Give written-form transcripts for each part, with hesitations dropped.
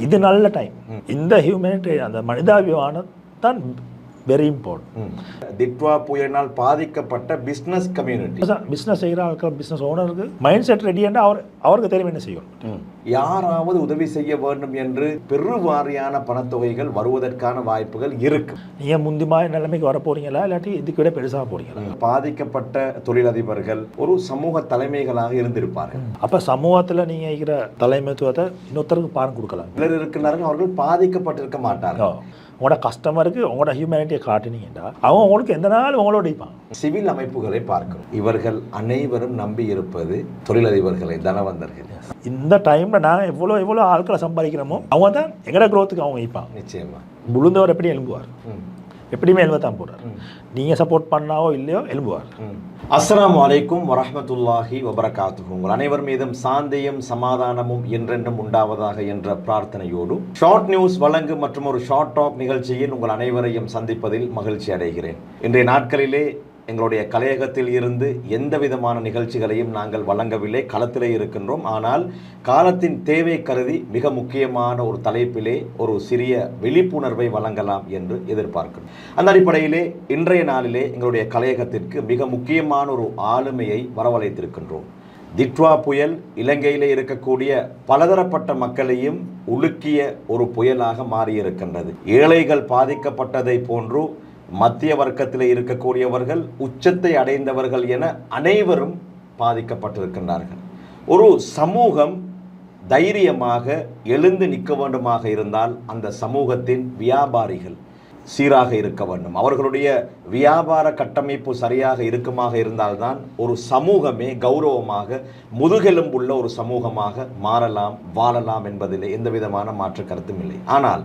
இது நல்ல டைம். இந்த ஹியூமனிட்டி அந்த மனிதாபிமானம் தான் வெரி இம்பார்ட்டன்ட். திட்வா புயலினால் பாதிக்கப்பட்ட பிஸ்னஸ் கம்யூனிட்டி, பிஸ்னஸ் செய்கிற ஆட்கள், பிஸ்னஸ் ஓனருக்கு மைண்ட் செட் ரெடியாண்டா அவருக்கு தெரியும் என்ன செய்யணும். யாராவது உதவி செய்ய வேண்டும் என்று பெருவாரியான பணத்தொகைகள் வருவதற்கான வாய்ப்புகள் இருக்கு. நீங்கள் முந்திமாய நிலைமைக்கு வர போறீங்களா இல்லாட்டி இதுக்கு விட பெருசாக போறீங்களா? பாதிக்கப்பட்ட தொழிலதிபர்கள் ஒரு சமூக தலைமைகளாக இருந்திருப்பார்கள். அப்போ சமூகத்தில் நீங்கள் இருக்கிற தலைமைத்துவத்தை இன்னொருத்தருக்கு பாடம் கொடுக்கலாம். சிலர் இருக்கிறார்கள் அவர்கள் பாதிக்கப்பட்டிருக்க மாட்டார்கள். உங்களோட கஸ்டமருக்கு உங்களோட ஹியூமனிட்டியை காட்டினீங்கன்னா அவங்க உங்களுக்கு எந்த நாள் உங்களோட இருப்பாங்க. சிவில் அமைப்புகளை பார்க்கிறோம். இவர்கள் அனைவரும் நம்பி இருப்பது தொழிலதிபர்களை, தனவந்தர்கள். இந்த டைமில் நாங்கள் எவ்வளோ ஆட்களை சம்பாதிக்கிறோமோ அவங்க தான் எங்கட க்ரோத்துக்கு அவங்க வைப்பாங்க. நிச்சயமா விழுந்தவர் எப்படி எழும்புவார், எப்படியுமே எழுபத்தான் போடுறார். நீங்கள் சப்போர்ட் பண்ணாவோ இல்லையோ எழும்புவார். அஸ்ஸலாமு அலைக்கும் வரஹ்மத்துல்லாஹி வபரகாத்துஹு. உங்கள் அனைவர் மீதும் சாந்தியும் சமாதானமும் என்றென்றும் உண்டாவதாக என்ற பிரார்த்தனையோடு ஷார்ட் நியூஸ் வழங்கும் மற்றும் ஒரு ஷார்ட் டாக் நிகழ்ச்சியில் உங்கள் அனைவரையும் சந்திப்பதில் மகிழ்ச்சி அடைகிறேன். இன்றைய நாட்களிலே எங்களுடைய கலையகத்தில் இருந்து எந்த விதமான நிகழ்ச்சிகளையும் நாங்கள் வழங்கவில்லை, களத்திலே இருக்கின்றோம். ஆனால் காலத்தின் தேவை கருதி மிக முக்கியமான ஒரு தலைப்பிலே ஒரு சிறிய விழிப்புணர்வை வழங்கலாம் என்று எதிர்பார்க்கிறோம். அந்த அடிப்படையிலே இன்றைய நாளிலே எங்களுடைய கலையகத்திற்கு மிக முக்கியமான ஒரு ஆளுமையை வரவழைத்திருக்கின்றோம். திட்வா புயல் இலங்கையிலே இருக்கக்கூடிய பலதரப்பட்ட மக்களையும் உலுக்கிய ஒரு புயலாக மாறியிருக்கின்றது. ஏழைகள் பாதிக்கப்பட்டதை போன்று மத்திய வர்க்கத்தில் இருக்கக்கூடியவர்கள், உச்சத்தை அடைந்தவர்கள் என அனைவரும் பாதிக்கப்பட்டிருக்கின்றார்கள். ஒரு சமூகம் தைரியமாக எழுந்து நிற்க வேண்டுமாக இருந்தால் அந்த சமூகத்தின் வியாபாரிகள் சீராக இருக்க வேண்டும். அவர்களுடைய வியாபார கட்டமைப்பு சரியாக இருக்குமாக இருந்தால்தான் ஒரு சமூகமே கௌரவமாக முதுகெலும்புள்ள ஒரு சமூகமாக மாறலாம், வாழலாம் என்பதில் எந்த விதமான மாற்று கருத்தும் இல்லை. ஆனால்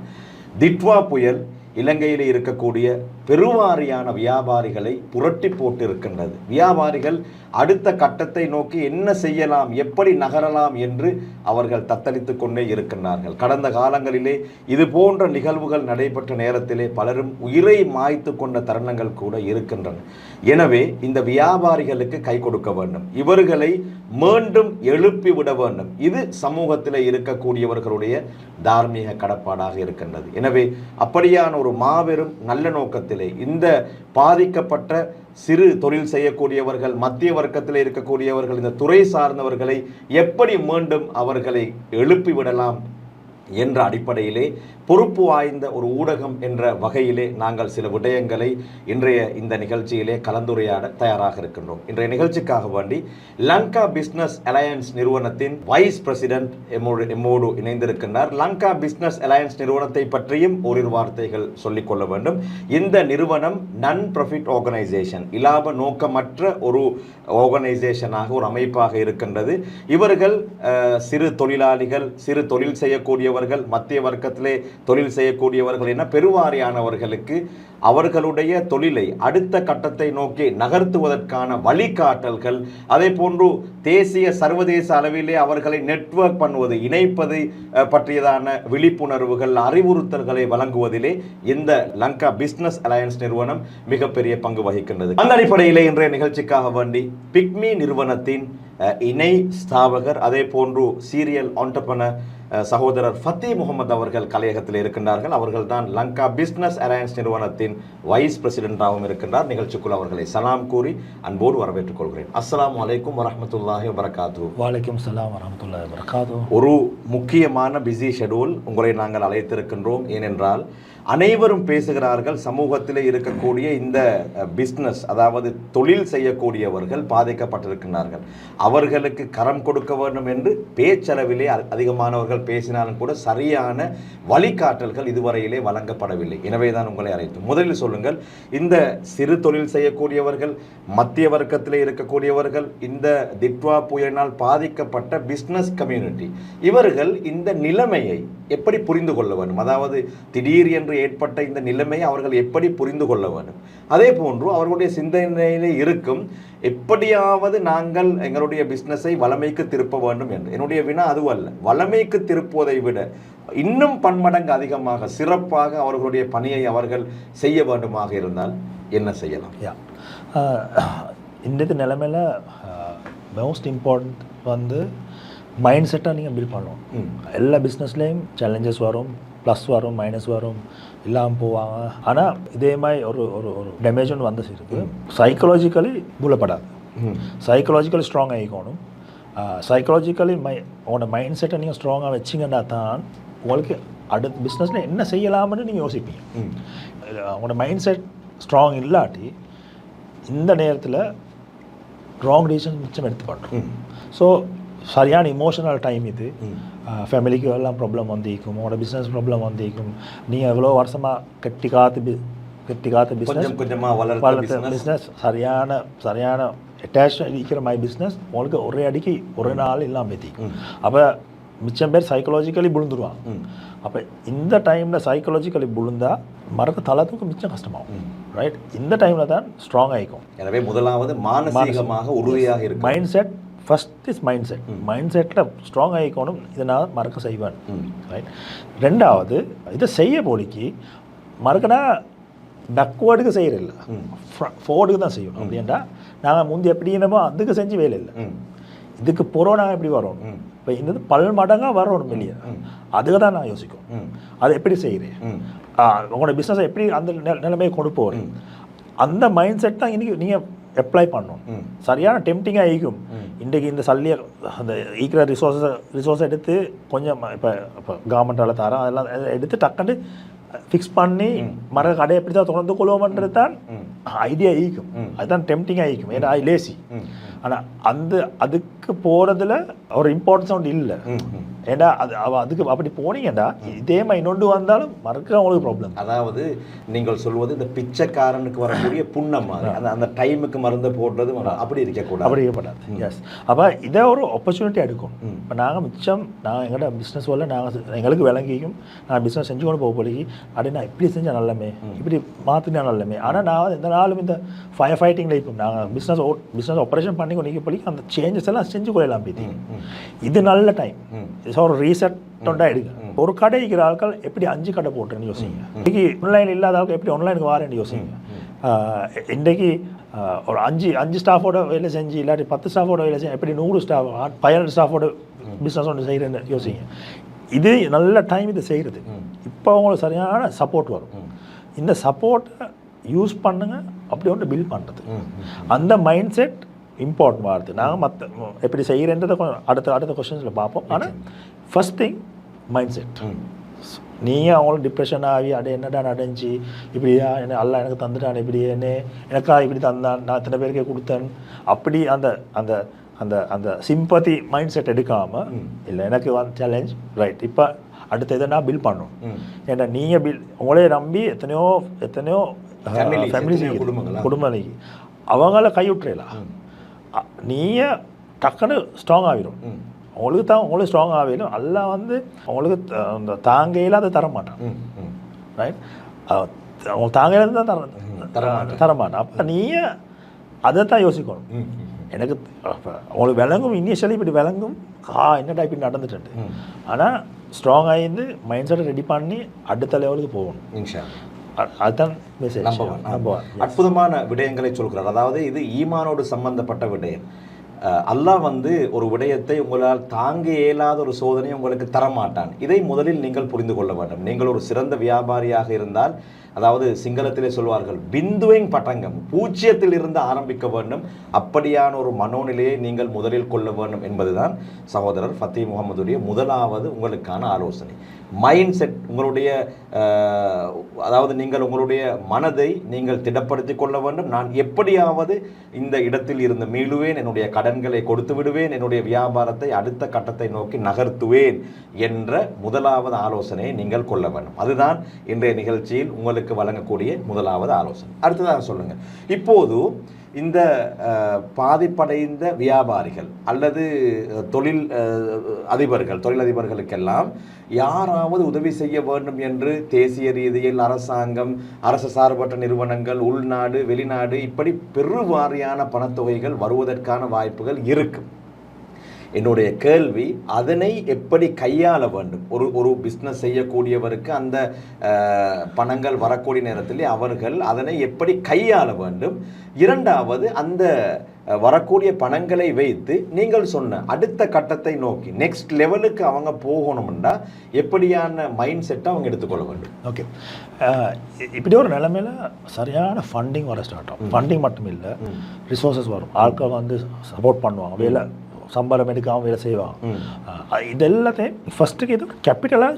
திட்வா புயல் இலங்கையில் இருக்கக்கூடிய பெருவாரியான வியாபாரிகளை புரட்டி போட்டு இருக்கின்றது. வியாபாரிகள் அடுத்த கட்டத்தை நோக்கி என்ன செய்யலாம், எப்படி நகரலாம் என்று அவர்கள் தத்தளித்து கொண்டே இருக்கின்றார்கள். கடந்த காலங்களிலே இது போன்ற நிகழ்வுகள் நடைபெற்ற நேரத்திலே பலரும் உயிரை மாய்த்து கொண்ட தருணங்கள் கூட இருக்கின்றன. எனவே இந்த வியாபாரிகளுக்கு கை கொடுக்க வேண்டும், இவர்களை மீண்டும் எழுப்பி விட வேண்டும். இது சமூகத்தில் இருக்கக்கூடியவர்களுடைய தார்மீக கடப்பாடாக இருக்கின்றது. எனவே அப்படியான ஒரு மாபெரும் நல்ல நோக்கத்திலே இந்த பாதிக்கப்பட்ட சிறு தொழில் செய்யக்கூடியவர்கள், மத்திய வர்க்கத்தில் இருக்கக்கூடியவர்கள், இந்த துறை சார்ந்தவர்களை எப்படி மீண்டும் அவர்களை எழுப்பிவிடலாம் என்ற அடிப்படையிலே பொறுப்பு வாய்ந்த ஒரு ஊடகம் என்ற வகையிலே நாங்கள் சில விடயங்களை இன்றைய இந்த நிகழ்ச்சியிலே கலந்துரையாட தயாராக இருக்கின்றோம். இன்றைய நிகழ்ச்சிக்காக வேண்டி லங்கா பிஸ்னஸ் அலையன்ஸ் நிறுவனத்தின் வைஸ் பிரசிடென்ட் எம்மோடு இணைந்திருக்கின்றார். லங்கா பிஸ்னஸ் அலையன்ஸ் நிறுவனத்தை பற்றியும் ஓரிரு வார்த்தைகள் சொல்லிக்கொள்ள வேண்டும். இந்த நிறுவனம் நான் ப்ராஃபிட் ஆர்கனைசேஷன், இலாப நோக்கமற்ற ஒரு ஆர்கனைசேஷனாக, ஒரு அமைப்பாக இருக்கின்றது. இவர்கள் சிறு தொழிலாளிகள், சிறு தொழில் செய்யக்கூடியவர்கள், மத்திய வர்க்கத்திலே தொழில் செய்யக்கூடியவர்கள் என பெருவாரியானவர்களுக்கு அவர்களுடைய தொழிலை அடுத்த கட்டத்தை நோக்கி நகர்த்துவதற்கான வழிகாட்டல்கள், அதே போன்று தேசிய சர்வதேச அளவிலே அவர்களை நெட்வொர்க் பண்ணுவது, இணைப்பது பற்றியதான விழிப்புணர்வுகள், அறிவுறுத்தல்களை வழங்குவதிலே இந்த லங்கா பிஸ்னஸ் அலையன்ஸ் நிறுவனம் மிகப்பெரிய பங்கு வகிக்கின்றது. அந்த அடிப்படையிலே இன்றைய நிகழ்ச்சிக்காக வேண்டி பிக்மி நிறுவனத்தின் இணை ஸ்தாபகர், அதே போன்று சீரியல் ஆண்டர்பிரனர் சகோதரர் ஃபத்தி முகமது அவர்கள் கலையகத்தில் இருக்கின்றார்கள். அவர்கள் தான் லங்கா பிஸ்னஸ் அலையன்ஸ் நிறுவனத்தின் வைஸ் பிரசிடென்டாகவும் இருக்கின்றார். நிகழ்ச்சிக்குள் அவர்களை சலாம் கூறி அன்போடு வரவேற்றுக் கொள்கிறேன். அஸ்ஸலாமு அலைக்கும் வரஹ்மத்துல்லாஹி வபரகாத்துஹு. வலைக்கும் சலாம் வரஹ்மத்துல்லாஹி வபரகாத்துஹு. ஒரு முக்கியமான பிஸி ஷெட்யூல் உங்களை நாங்கள் அழைத்திருக்கின்றோம். ஏனென்றால் அனைவரும் பேசுகிறார்கள், சமூகத்தில் இருக்கக்கூடிய இந்த பிஸ்னஸ், அதாவது தொழில் செய்யக்கூடியவர்கள் பாதிக்கப்பட்டிருக்கிறார்கள், அவர்களுக்கு கரம் கொடுக்க வேண்டும் என்று பேச்சளவிலே அதிகமானவர்கள் பேசினாலும் கூட சரியான வழிகாட்டல்கள் இதுவரையிலே வழங்கப்படவில்லை. எனவே தான் உங்களை அழைத்தோம். முதலில் சொல்லுங்கள், இந்த சிறு தொழில் செய்யக்கூடியவர்கள், மத்திய வர்க்கத்திலே இருக்கக்கூடியவர்கள், இந்த திட்வா புயலினால் பாதிக்கப்பட்ட பிஸ்னஸ் கம்யூனிட்டி, இவர்கள் இந்த நிலைமையை எப்படி புரிந்து கொள்ள வேண்டும்? அதாவது திடீர் என்று ஏற்பட்ட இந்த நிலைமையை அவர்கள் எப்படி புரிந்து கொள்ள வேண்டும்? அதே போன்று அவர்களுடைய சிந்தனையிலே இருக்கும், எப்படியாவது நாங்கள் எங்களுடைய பிஸ்னஸை வளமைக்கு திருப்ப வேண்டும் என்று. என்னுடைய வினா அதுவல்ல, வளமைக்கு திருப்புவதை விட இன்னும் பன்மடங்கு அதிகமாக சிறப்பாக அவர்களுடைய பணியை அவர்கள் செய்ய வேண்டுமாக இருந்தால் என்ன செய்யலாம்? இந்த நிலைமையில் மோஸ்ட் இம்பார்ட்டன்ட் வந்து மைண்ட் செட்டாக நீங்கள் பில்ட் பண்ணணும். எல்லா பிஸ்னஸ்லேயும் சேலஞ்சஸ் வரும், ப்ளஸ் வரும், மைனஸ் வரும், இல்லாமல் போவாங்க. ஆனால் இதே மாதிரி ஒரு ஒரு ஒரு டேமேஜ் ஒன்று வந்து இருக்கு. சைக்கலாஜிக்கலி புலப்படாது, சைக்கலாஜிக்கலி ஸ்ட்ராங் ஆகிக்கணும். சைக்கலாஜிக்கலி உங்களோட மைண்ட் செட்டை நீங்கள் ஸ்ட்ராங்காக வச்சிங்கன்னா தான் உங்களுக்கு அடுத்த பிஸ்னஸில் என்ன செய்யலாம்னு நீங்கள் யோசிப்பீங்க. உங்களோட மைண்ட் செட் ஸ்ட்ராங் இல்லாட்டி இந்த நேரத்தில் ராங் டிசிஷன் மிச்சம் எடுத்து பண்ணுறோம். ஸோ சரியான இமோஷனல் டைம் இது. ஃபேமிலிக்கு எல்லாம் ப்ராப்ளம் வந்திருக்கும், உங்களோட பிஸ்னஸ் ப்ராப்ளம் வந்திருக்கும். நீங்கள் எவ்வளோ வருஷமாக கட்டி காத்து பிஸ்னஸ் கொஞ்சமாக வளர்த்த பிஸ்னஸ் சரியான அட்டாச் இருக்கிற மாதிரி பிஸ்னஸ் உங்களுக்கு ஒரே அடிக்கு ஒரு நாள் இல்லாமல் பேத்திக்கும். அப்போ மிச்சம் பேர் சைக்கலாஜிக்கலி விழுந்துருவாங்க. அப்போ இந்த டைமில் சைக்கலாஜிக்கலி விழுந்தா மரத்தை தளத்துக்கு மிச்சம் கஷ்டமாகும். ரைட், இந்த டைமில் தான் ஸ்ட்ராங் ஆகிக்கும். எனவே முதலாவது மானசீகமாக உறுதியாக இருக்கும். Mind set first is mind set. Mind செட்டில் ஸ்ட்ராங் ஆகிக்கணும். இதனால் மறக்க செய்வேன். ரைட், ரெண்டாவது இதை செய்ய போலிக்கு மறக்கனா பேக்வேர்டுக்கு செய்கிறதில்ல, ஃபோர்டுக்கு தான் செய்யணும். அப்படின்னா நாங்கள் முந்தி எப்படி இருந்தோமோ அதுக்கு செஞ்சு வேலை இல்லை, இதுக்கு போகிறோம் நாங்கள் எப்படி வரோம். இப்போ இந்த மடங்காக வரணும் வெளியே, அதுக்கு தான் நான் யோசிக்கும். அதை எப்படி செய்கிறேன், உங்களோட பிஸ்னஸை எப்படி அந்த நிலைமையை கொண்டு போகிறேன், அந்த மைண்ட் செட் தான் இன்றைக்கி நீங்கள் அப்ளை பண்ணணும். சரியான டெம்டிங்காக ஈக்கும். இன்றைக்கு இந்த சல்லியை அந்த ஈக்கிற ரிசோர்ஸை எடுத்து கொஞ்சம் இப்போ கவர்மெண்ட்டால் தரோம், அதெல்லாம் எடுத்து டக்குன்னு ஃபிக்ஸ் பண்ணி மர கடையை எப்படி தான் தொடர்ந்து கொள்வோம்ன்றது தான் ஐடியா ஈக்கும். அதுதான் டெம்டிங்காக ஈக்கும். ஏன்னா லேசி. ஆனால் அதுக்கு போகிறதுல ஒரு இம்பார்ட்டன்ஸ் ஒன்று இல்லை. ஏன்னா அதுக்கு அப்படி போனீங்கடா இதே மாதிரி இன்னொன்று வந்தாலும் மறக்க உங்களுக்கு ப்ராப்ளம். அதாவது நீங்கள் சொல்வது இந்த பிச்சைக்காரனுக்கு வரக்கூடிய புண்ணம் மாதிரி அந்த டைமுக்கு மருந்து போடுறது அப்படி இருக்கக்கூடாது, அப்படி இருக்கக்கூடாது. எஸ், அப்போ இதை ஒரு ஆப்பர்ச்சுனிட்டி எடுக்கணும். இப்போ நாங்கள் எங்கள்கிட்ட பிஸ்னஸ் வரல, எங்களுக்கு விளங்கிக்கும், நான் பிஸ்னஸ் செஞ்சு கொண்டு போக போலிக்கு அப்படின்னா இப்படி செஞ்சால் நல்லமே, இப்படி மாற்றினா நல்லமே. ஆனால் நான் எந்த நாளும் இந்த ஃபயர் ஃபைட்டிங்கில் இப்போ நாங்கள் பிஸ்னஸ் ஆப்ரேஷன் பண்ணி கொண்டு போலிக்கு அந்த சேஞ்சஸ் எல்லாம் செஞ்சு கொள்ளலாம். இது நல்ல டைம், ஒரு ரீசெட் தொண்டா எடுங்க. ஒரு கடை இருக்கிற ஆட்கள் எப்படி 5 கடை போட்டுன்னு யோசிங்க. இன்னைக்கு ஆன்லைன் இல்லாத ஆட்கள் எப்படி ஆன்லைனுக்கு வாரேன்னு யோசிங்க. இன்றைக்கு ஒரு 5 ஸ்டாஃபோட வேலை செஞ்சு இல்லாட்டி 10 ஸ்டாஃபோட வேலை செஞ்சு எப்படி 100 ஸ்டாஃப் 15 ஸ்டாஃபோட பிஸ்னஸ் ஒன்று செய்கிறேன்னு யோசிங்க. இது நல்ல டைம் இது செய்கிறது. இப்போ அவங்களுக்கு சரியான சப்போர்ட் வரும். இந்த சப்போர்ட்டை யூஸ் பண்ணுங்க, அப்படி ஒன்று பில்ட் பண்ணுறது. அந்த மைண்ட் செட் இம்பார்ட்டன்ட் வருது. நாங்கள் மற்ற எப்படி செய்கிறேன்றதை அடுத்த கொஸ்டின்ஸில் பார்ப்போம். ஆனால் ஃபர்ஸ்ட் திங் மைண்ட் செட். நீங்கள் அவங்களும் டிப்ரெஷன் ஆகி என்னடா நடந்துச்சு, இப்படியா என்ன அல்ல எனக்கு தந்துட்டான், இப்படி என்ன எனக்கா இப்படி தந்தான், நான் இத்தனை பேருக்கே கொடுத்தேன், அப்படி அந்த அந்த அந்த அந்த சிம்பத்தி மைண்ட் செட் எடுக்காமல் இல்லை எனக்கு சேலஞ்ச் ரைட் இப்போ அடுத்த இதை நான் பில் பண்ணணும். ஏன்னா நீங்கள் உங்களே நம்பி எத்தனையோ ஃபேமிலி குடும்பம் அவங்கள கைவிட்டுறலாம். நீங்கள் டக்குன்னு ஸ்ட்ராங் ஆகிடும். உங்களுக்கு ஸ்ட்ராங் ஆகிடும். எல்லாம் உங்களுக்கு அந்த தாங்கையில் அதை தரமாட்டான். ரைட், அவங்க தாங்கையில் தான் தரமாட்டான். அப்போ நீங்கள் அதை தான் யோசிக்கணும். எனக்கு உங்களுக்கு விளங்கும், இனிஷியலி இப்படி விளங்கும், என்னடா இப்படி நடந்துட்டு. ஆனால் ஸ்ட்ராங் ஆகிருந்து மைண்ட் செட்டை ரெடி பண்ணி அடுத்த லெவலுக்கு போகணும். அதுதான் மெசேஜ். அற்புதமான விடயங்களை சொல்கிறார். அதாவது இது ஈமானோடு சம்பந்தப்பட்ட விடயம். அல்லாஹ் ஒரு விடயத்தை உங்களால் தாங்க இயலாத ஒரு சோதனை உங்களுக்கு தரமாட்டான். இதை முதலில் நீங்கள் புரிந்து கொள்ள வேண்டும். நீங்கள் ஒரு சிறந்த வியாபாரியாக இருந்தால், அதாவது சிங்களத்திலே சொல்வார்கள் பிந்துவிங் பட்டங்கம், பூஜ்ஜியத்தில் இருந்து ஆரம்பிக்க வேண்டும். அப்படியான ஒரு மனோநிலையை நீங்கள் முதலில் கொள்ள வேண்டும் என்பதுதான் சகோதரர் ஃபத்தீ முகமதுடைய முதலாவது உங்களுக்கான ஆலோசனை. மைண்ட் செட், உங்களுடைய அதாவது நீங்கள் உங்களுடைய மனதை நீங்கள் திடப்படுத்தி கொள்ள வேண்டும். நான் எப்படியாவது இந்த இடத்தில் இருந்து மீளுவேன், என்னுடைய கடன்களை கொடுத்து விடுவேன், என்னுடைய வியாபாரத்தை அடுத்த கட்டத்தை நோக்கி நகர்த்துவேன் என்ற முதலாவது ஆலோசனையை நீங்கள் கொள்ள வேண்டும். அதுதான் இன்றைய நிகழ்ச்சியில் உங்களுக்கு வழங்கக்கூடிய முதலாவது ஆலோசனை. அடுத்ததாக சொல்லுங்கள், இப்போது இந்த பாதிப்படைந்த வியாபாரிகள் அல்லது தொழிலதிபர்களுக்கெல்லாம் யாராவது உதவி செய்ய வேண்டும் என்று தேசிய ரீதியில் அரசாங்கம், அரசு சார்பற்ற நிறுவனங்கள், உள்நாடு வெளிநாடு இப்படி பெருவாரியான பணத்தொகைகள் வருவதற்கான வாய்ப்புகள் இருக்கும். என்னுடைய கேள்வி, அதனை எப்படி கையாள வேண்டும்? ஒரு பிஸ்னஸ் செய்யக்கூடியவருக்கு அந்த பணங்கள் வரக்கூடிய நேரத்தில் அவர்கள் அதனை எப்படி கையாள வேண்டும்? இரண்டாவது, அந்த வரக்கூடிய பணங்களை வைத்து நீங்கள் சொன்ன அடுத்த கட்டத்தை நோக்கி நெக்ஸ்ட் லெவலுக்கு அவங்க போகணும்னா எப்படியான மைண்ட் செட்டை அவங்க எடுத்துக்கொள்ள வேண்டும்? ஓகே, இப்படி ஒரு நிலைமையில் சரியான ஃபண்டிங் வர ஸ்டார்ட் ஆகும். ஃபண்டிங் மட்டும் இல்லை, ரிசோர்ஸஸ் வரும். ஆட்கள் வந்து சப்போர்ட் பண்ணுவாங்க, வேலை சம்பளம் எடுக்காமல் வேலை செய்வாங்க. இது எல்லாத்தையும் ஃபஸ்ட்டுக்கு இது கேபிட்டலாக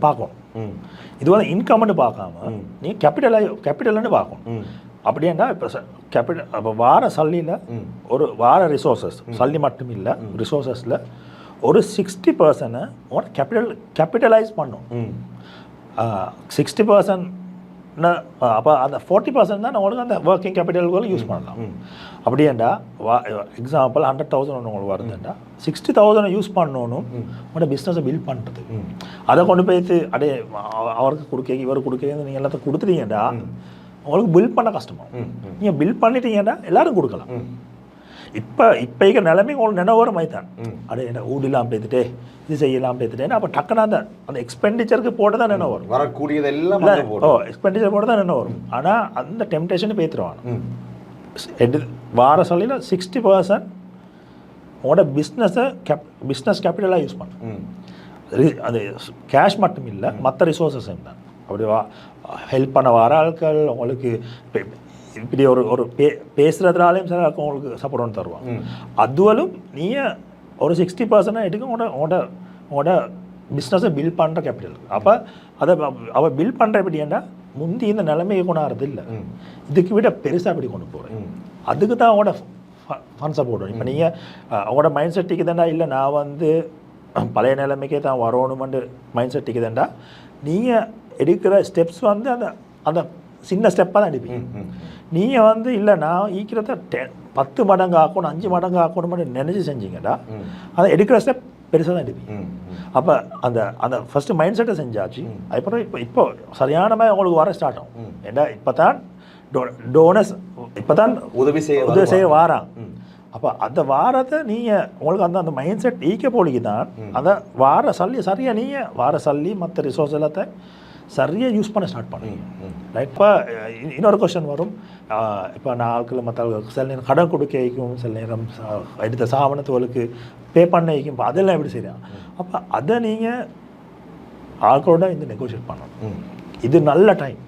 பார்க்கணும். இது வந்து இன்கம்னு பார்க்காம நீ கேபிட்டல்னு பார்க்கணும். அப்படின்னா இப்போ கேபிட்டல் அப்போ வார சல்லியில் ஒரு வார ரிசோர்ஸஸ் சல்லி மட்டும் இல்லை, ரிசோர்ஸஸில் ஒரு 60% உங்களோட கேபிட்டலைஸ் பண்ணும். 60% அப்போ அந்த 40% தான் உங்களுக்கு அந்த ஒர்க்கிங் கேபிட்டல்களும் யூஸ் பண்ணலாம். அப்படியேண்டா எக்ஸாம்பிள் 100,000 உங்களுக்கு வருதுண்டா 60,000 யூஸ் பண்ணணும் உங்களோட பிஸ்னஸை பில்ட் பண்ணுறது. அதை கொண்டு போய்த்து அப்படியே அவருக்கு கொடுக்க இவர் கொடுக்க நீங்கள் எல்லாத்தையும் கொடுத்துட்டீங்கடா உங்களுக்கு பில் பண்ண கஷ்டமாகும். நீங்கள் பில் பண்ணிட்டீங்கன்னா எல்லாரும் கொடுக்கலாம். இப்போ இருக்கிற நிலைமை உங்களுக்கு நினைவர மாதிரி தான். அப்படியே என்ன ஊடலாம் பேத்துட்டே இது செய்யலாம் பேத்துட்டேன்னா அப்போ டக்குன்னு அந்த எக்ஸ்பெண்டிச்சருக்கு போட்டு தான் நினைவு வரும். வரக்கூடியதெல்லாம் எக்ஸ்பெண்டிச்சர் போட்டு தான் நினைவு வரும். ஆனால் அந்த டெம்டேஷனை பேத்துருவாங்க. வார சொல்லியில் 60% உங்களோட பிஸ்னஸ் கேபிட்டலாக யூஸ் பண்ணும். அது கேஷ் மட்டும் இல்லை, மற்ற ரிசோர்ஸஸையும் தான். அப்படி ஹெல்ப் பண்ண வர ஆட்கள் உங்களுக்கு இப்படி ஒரு பேசுகிறதுனாலையும் சில உங்களுக்கு சப்போர்ட் ஒன்று தருவாங்க. அதுவலும் நீங்கள் ஒரு 60% எடுக்க உங்களோட பிஸ்னஸை பில்ட் பண்ணுற கேபிட்டல். அப்போ அதை அவள் பில்ட் பண்ணுற எப்படின்னா முந்தி இந்த நிலைமையை கொண்டாடுறது இல்லை, இதுக்கு விட பெருசாக எப்படி கொண்டு போகிறேன். அதுக்கு தான் அவங்களோட ஃபண்ட் சப்போர்ட். இப்போ நீங்கள் அவங்களோட மைண்ட் செட்டுக்கு தாண்டா இல்லை நான் வந்து பழைய நிலைமைக்கே தான் வரணுமென்று மைண்ட் செட்டுக்கு தாண்டா நீங்கள் எடுக்கிற ஸ்டெப்ஸ் வந்து அந்த சின்ன ஸ்டெப்பாக தான் எடுப்பீங்க. நீங்கள் வந்து இல்லை நான் ஈக்கிறத 10 மடங்கு ஆக்கணும் 5 மடங்கு ஆக்கணும்னு நினச்சி செஞ்சீங்கடா அதை எடுக்கிற ஸ்டெப் பெருசாக தான் எடுப்பீங்க. அப்போ அந்த ஃபஸ்ட்டு மைண்ட் செட்டை செஞ்சாச்சு. அதுக்கப்புறம் இப்போ சரியான மாதிரி உங்களுக்கு வர ஸ்டார்ட் ஆகும். ஏன்னா இப்போ தான் டோனர்ஸ் இப்போ தான் உதவி செய்ய வாராங்க. அப்போ அந்த வாரத்தை நீங்கள் உங்களுக்கு அந்த மைண்ட் செட் ஈக்க போலிக்கு தான் அந்த வார சல்லி சரியாக நீங்கள் வார சல்லி மற்ற ரிசோர்ஸ் எல்லாத்தையும் சரியாக யூஸ் பண்ண ஸ்டார்ட் பண்ணுவீங்க. ரைட். இப்போ இன்னொரு கொஸ்டின் வரும். இப்போ நான் ஆட்கள் மற்ற சில நேரம் கடன் கொடுக்க வைக்கும், சில நேரம் எடுத்த சாவணத்துகளுக்கு பே பண்ண வைக்கும். இப்போ அதெல்லாம் எப்படி செய்யலாம்? அப்போ அதை நீங்கள் ஆட்களோட இந்த நெகோஷியேட் பண்ணணும். இது நல்ல டைம்.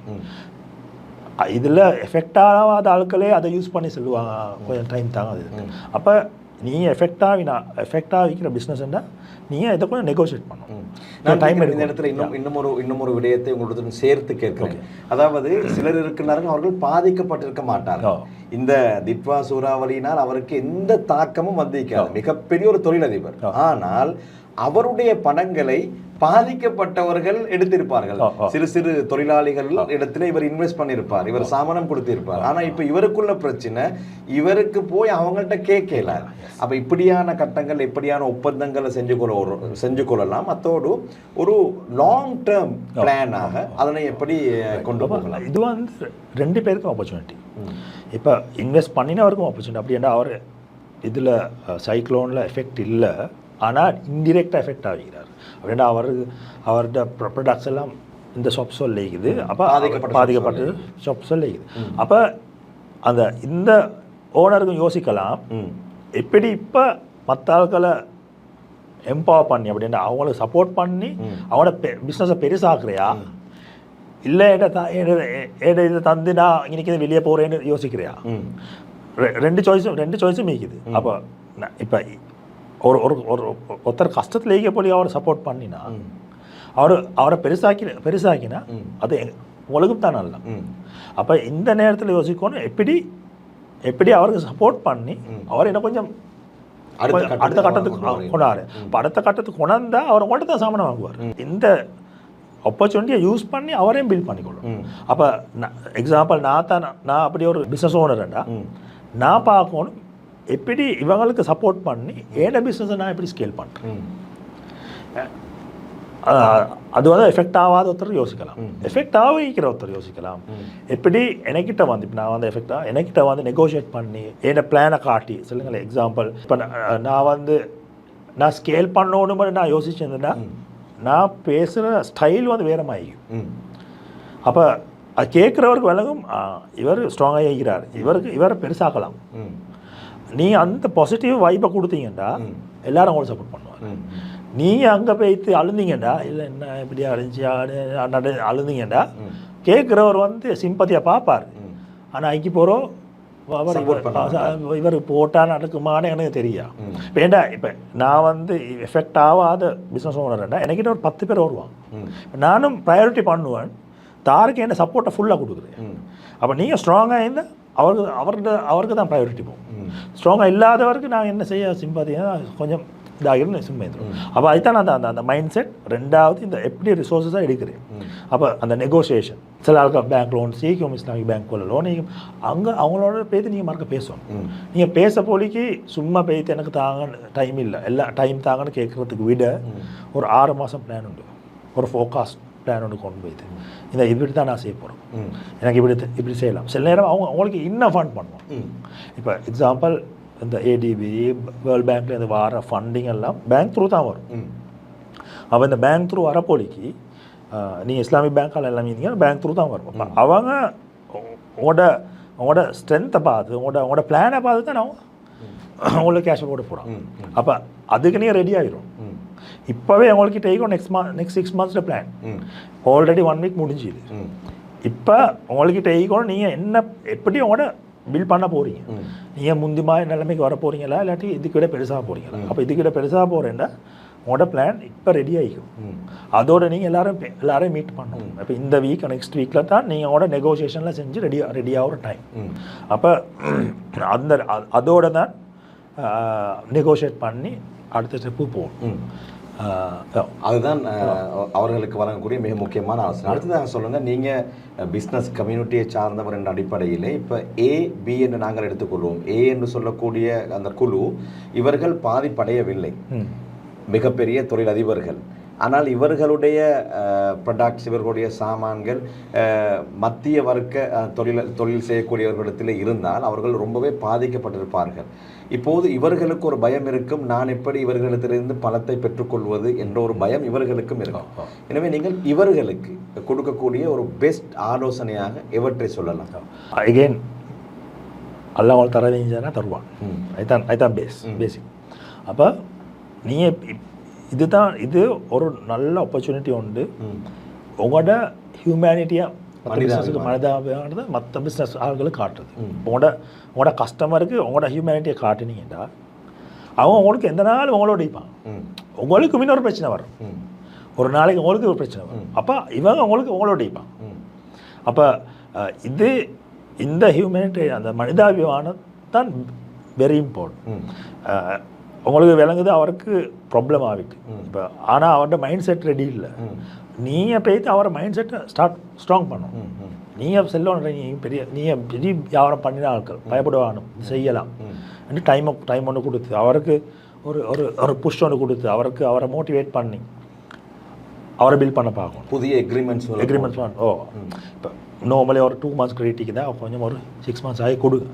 இதில் எஃபெக்ட் ஆகாத ஆட்களே அதை யூஸ் பண்ணி சொல்லுவாங்க கொஞ்சம் டைம் தாங்க அது. அப்போ நீங்கள் எஃபெக்டாக விற்கிற பிஸ்னஸ்ன்னா நீங்கள் இதை கொஞ்சம் நெகோஷியேட் பண்ணணும். நான் டைம் இந்த இடத்துல இன்னும் ஒரு விடயத்தை உங்களுடன் சேர்த்து கேட்கிறேன். அதாவது சிலர் இருக்கிறார்கள் அவர்கள் பாதிக்கப்பட்டிருக்க மாட்டார்கள். இந்த திட்வா சூறாவளியினால் அவருக்கு எந்த தாக்கமும் வந்திருக்காது, மிகப்பெரிய ஒரு தொழிலதிபர். ஆனால் அவருடைய பணங்களை பாதிக்கப்பட்டவர்கள் எடுத்திருப்பார்கள். சிறு சிறு தொழிலாளிகள் இடத்துல இவர் இன்வெஸ்ட் பண்ணியிருப்பார், இவர் சாமானம் கொடுத்திருப்பார். ஆனா இப்ப இவருக்குள்ள பிரச்சனை இவருக்கு போய் அவங்கள்ட்ட கேட்கல. அப்ப இப்படியான கட்டங்கள் இப்படியான ஒப்பந்தங்களை செஞ்சு கொள்ளலாம். அத்தோடு ஒரு லாங் டேர்ம் பிளானாக அதனை எப்படி கொண்டு போகலாம்? இது வந்து 2 பேருக்கும் ஆப்பர்ச்சுனிட்டி. இப்போ இன்வெஸ்ட் பண்ணினவருக்கும் ஆப்பர்ச்சுனிட்டி. அப்படின்னா அவர் இதில் சைக்ளோனில் எஃபெக்ட் இல்லை, ஆனால் இன்டிரெக்டாக எஃபெக்ட் ஆகிறார். அப்படின்னா அவரோட ப்ராடக்ட்ஸ் எல்லாம் இந்த ஷாப்ஸோ லேக்குது. அப்போ பாதிக்கப்பட்ட ஷாப்ஸோ லேக்குது. அப்போ இந்த ஓனருக்கும் யோசிக்கலாம் எப்படி இப்போ மற்ற ஆட்களை எம்பவர் பண்ணி அப்படின்னா அவங்களுக்கு சப்போர்ட் பண்ணி அவங்களோட பிஸ்னஸை பெருசாக்குறியா, இல்லை இதை தந்து நான் இன்னைக்கு வெளியே போகிறேன்னு யோசிக்கிறியா? ரெண்டு சாய்ஸும் மீக்குது. அப்போ இப்போ ஒருத்தர் கஷ்டத்தில் ஈக்க போய் அவரை சப்போர்ட் பண்ணினா அவரை பெருசாக்கினா அது உலகம் தான் நல்லா. அப்போ இந்த நேரத்தில் யோசிக்கணும் எப்படி அவருக்கு சப்போர்ட் பண்ணி அவர் என்ன கொஞ்சம் அடுத்த கட்டத்துக்கு கொண்டாரு. இப்போ அடுத்த கட்டத்துக்கு கொண்டாந்தா அவர் உங்கள்கிட்ட தான் சாமான் வாங்குவார். இந்த ஆப்பர்ச்சுனிட்டியை யூஸ் பண்ணி அவரையும் பில்ட் பண்ணிக்கொள்ளும். அப்போ எக்ஸாம்பிள் நான் அப்படி ஒரு பிஸ்னஸ் ஓனர்ண்டா நான் பார்க்கணும் எப்படி இவங்களுக்கு சப்போர்ட் பண்ணி ஏன பிஸ்னஸை நான் எப்படி ஸ்கேல் பண்ணுறேன். அது வந்து எஃபெக்ட் ஆகாத ஒருத்தர் யோசிக்கலாம், எஃபெக்ட் ஆகிக்கிற ஒருத்தர் யோசிக்கலாம். எப்படி எனக்கிட்ட வந்து இப்போ நான் வந்து எஃபெக்டாக எனக்கிட்ட வந்து நெகோஷியேட் பண்ணி என்ன பிளானை காட்டி சொல்லுங்களேன். எக்ஸாம்பிள் இப்போ நான் ஸ்கேல் பண்ணணும் நான் யோசிச்சிருந்தேன்னா நான் பேசுகிற ஸ்டைல் வந்து வேற மாதிரி. அப்போ அது கேட்குறவருக்கு விளங்கும் இவர் ஸ்ட்ராங்காக இருக்கிறார், இவரை பெருசாக்கலாம். நீ அந்த பாசிட்டிவ் வைப்பை கொடுத்தீங்கடா எல்லாரும் உங்களுக்கு சப்போர்ட் பண்ணுவாங்க. நீங்கள் அங்கே போய்த்து அழுந்தீங்கடா, இல்லை என்ன இப்படி அழிஞ்சு அழுந்தீங்கடா, கேட்குறவர் வந்து சிம்பத்தியாக பார்ப்பார். ஆனால் ஐக்கி போகிறோம் இவர் போட்டால் நடக்குமான்னு எனக்கு தெரியும். இப்போ ஏண்டா இப்போ நான் வந்து எஃபெக்ட் ஆகாத பிஸ்னஸ் ஓனர்டா எனக்கிட்ட ஒரு 10 பேர் வருவாங்க. நானும் ப்ரையாரிட்டி பண்ணுவேன், தாருக்கு என்ன சப்போர்ட்டை ஃபுல்லாக கொடுக்குறேன். அப்போ நீங்கள் ஸ்ட்ராங்காக இருந்தால் அவருக்கு தான் ப்ரையாரிட்டி போகும். ஸ்ட்ராங்காக இல்லாதவருக்கு நான் என்ன செய்ய சிம்பத்தியாக கொஞ்சம் இதாகிடும் சும்மா இருந்துடும். அப்போ அதுதான் அந்த அந்த மைண்ட் செட். ரெண்டாவது இந்த எப்படி ரிசோர்ஸஸாக எடுக்கிறேன். அப்போ அந்த நெகோசியேஷன் சில ஆளுக்கு பேங்க் லோன் சீக்கிரம் இஸ்லாமிக் பேங்க் லோன் அங்கே அவங்களோட பேசி நீங்கள் மறக்க பேசணும். நீங்கள் பேச போலிக்கு சும்மா பேசி எனக்கு தாங்க டைம் இல்லை எல்லா டைம் தாங்கன்னு கேட்குறதுக்கு விட ஒரு 6 மாதம் பிளான் உண்டு, ஒரு ஃபோகாஸ்ட் பிளான் ஒன்று கொண்டு போய்து இந்த இப்படி தான் நான் செய்ய போகிறோம், எனக்கு இப்படி செய்யலாம். சில நேரம் அவங்களுக்கு இன்னும் ஃபண்ட் பண்ணுவோம். இப்போ எக்ஸாம்பிள் இந்த ஏடிபி வேர்ல்ட் பேங்க்ல இந்த வர ஃபண்டிங் எல்லாம் பேங்க் த்ரூ தான் வரும். அப்போ இந்த பேங்க் த்ரூ வரப்போலிக்கு நீங்கள் இஸ்லாமிக் பேங்க்கால் எல்லாமே இருந்தீங்கன்னா பேங்க் த்ரூ தான் வரும். அவங்க உங்களோட ஸ்ட்ரென்த்தை பார்த்து உங்களோட பிளானை பார்த்து தான் உங்களுக்கு கேஷ் போட போகிறாங்க. அப்போ அதுக்கு நீங்கள் ரெடி ஆகிடும். இப்போவே உங்களுக்கு டேக்கும் next 6 months plan already 1 week முடிஞ்சுது. இப்போ உங்களுக்கு டேக்கும் நீங்கள் என்ன எப்படி உங்களோட பில் பண்ண போகிறீங்க, நீங்கள் முந்திமா நிலைமைக்கு வர போகிறீங்களா இல்லாட்டி இதுக்கு விட பெருசாக போகிறீங்களா. அப்போ இதுக்கு விட பெருசாக போகிறேன்னா உங்களோட பிளான் இப்போ ரெடி ஆகிக்கும். அதோட நீங்கள் எல்லாரையும் மீட் பண்ணணும். இப்போ இந்த வீக் நெக்ஸ்ட் வீக்கில் தான் நீங்கள் உங்களோட நெகோசியேஷனில் செஞ்சு ரெடி ஆகிற டைம். அப்போ அதோட தான் நெகோஷியேட் பண்ணி அடுத்த ஸ்டெப்பு போகணும். அதுதான் அவர்களுக்கு வழங்கக்கூடிய மிக முக்கியமான ஆலோசனை. அடுத்ததாக சொல்லுங்கள், நீங்கள் பிஸ்னஸ் கம்யூனிட்டியை சார்ந்தவர் என்ற அடிப்படையில் இப்போ A-B என்று நாங்கள் எடுத்துக்கொள்வோம். A என்று சொல்லக்கூடிய அந்த குழு இவர்கள் பாதிப்படையவில்லை, மிகப்பெரிய தொழிலதிபர்கள். ஆனால் இவர்களுடைய ப்ரொடக்ட்ஸ் இவர்களுடைய சாமான்கள் மத்திய வர்க்க தொழில் செய்யக்கூடியவர்களிடத்தில் இருந்தால் அவர்கள் ரொம்பவே பாதிக்கப்பட்டிருப்பார்கள். இப்போது இவர்களுக்கு ஒரு பயம் இருக்கும், நான் எப்படி இவர்களிடத்திலிருந்து பணத்தை பெற்றுக்கொள்வது என்ற ஒரு பயம் இவர்களுக்கும் இருக்கும். எனவே நீங்கள் இவர்களுக்கு கொடுக்கக்கூடிய ஒரு பெஸ்ட் ஆலோசனையாக எவற்றை சொல்லலாம்? அகெயின் அல்ல அவங்களுக்கு தரவீங்கன்னா தருவான். அதுதான் பேசிக். அப்போ நீங்கள் இது ஒரு நல்ல ஆப்பர்ச்சுனிட்டி உண்டு. உங்களோட ஹியூமனிட்டியாக மனிதாபிமானது மற்ற பிஸ்னஸ் ஆளுகளுக்கு காட்டுறது. உங்களோட கஸ்டமருக்கு உங்களோட ஹியூமனிட்டியை காட்டினீங்கன்னா அவங்க உங்களுக்கு எந்த நாள் உங்களோட இப்பாங்க. உங்களுக்கு இன்னொரு பிரச்சனை வரும், ஒரு நாளைக்கு உங்களுக்கு ஒரு பிரச்சனை வரும். அப்போ இவங்க உங்களுக்கு உங்களோட இப்பாங்க. அப்போ இந்த ஹியூமனிட்டி அந்த மனிதாபிமானம் தான் வெரி இம்பார்ட்டன்ட். உங்களுக்கு விளங்குது அவருக்கு ப்ராப்ளம் ஆகிட்டு இப்போ, ஆனால் அவரோட மைண்ட் செட் ரெடி இல்லை. நீங்கள் போய்த்து அவரை மைண்ட் செட்டை ஸ்ட்ராங் பண்ணணும். நீங்கள் செல்லணும், நீங்கள் பெரிய வியாபாரம் பண்ணின ஆட்கள் பயப்படுவாங்க, செய்யலாம் என்று டைம் ஒன்று கொடுத்து அவருக்கு ஒரு புஷ் ஒன்று கொடுத்து அவரை மோட்டிவேட் பண்ணி அவரை பில் பண்ண பார்க்கணும். புதிய எக்ரிமெண்ட்ஸ் இப்போ நார்மலி ஒரு 2 months கிரெடிட்டுக்கு தான் கொஞ்சம் ஒரு 6 months ஆகி கொடுங்க.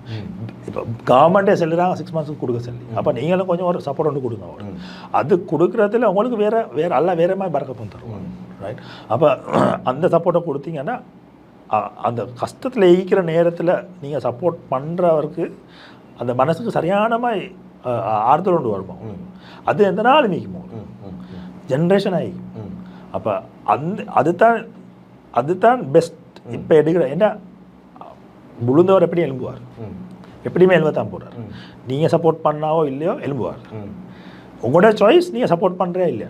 இப்போ கவர்மெண்ட்டே சொல்லுறாங்க 6 months கொடுக்க சொல்லி. அப்போ நீங்களும் கொஞ்சம் ஒரு சப்போர்ட் ஒன்று கொடுங்க. அது கொடுக்குறதுல உங்களுக்கு வேறு மாதிரி பறக்க தருவாங்க, ரைட்? அப்போ அந்த சப்போர்ட்டை கொடுத்தீங்கன்னா அந்த கஷ்டத்தில் ஈக்கிற நேரத்தில் நீங்கள் சப்போர்ட் பண்ணுறவருக்கு அந்த மனசுக்கு சரியான மாதிரி ஆறுதல் கொண்டு வருவோம். அது எந்த நாள் மீக்குமோ ஜென்ரேஷன் ஆகி. அப்போ அதுதான் பெஸ்ட். இப்போ எடுக்கிற ஏன்னா விழுந்தவர் எப்படி எழும்புவார், எப்படியுமே எழுபத்தான் போகிறார். நீங்கள் சப்போர்ட் பண்ணாவோ இல்லையோ எழும்புவார். உங்களோட சாய்ஸ், நீங்கள் சப்போர்ட் பண்ணுறே இல்லையா.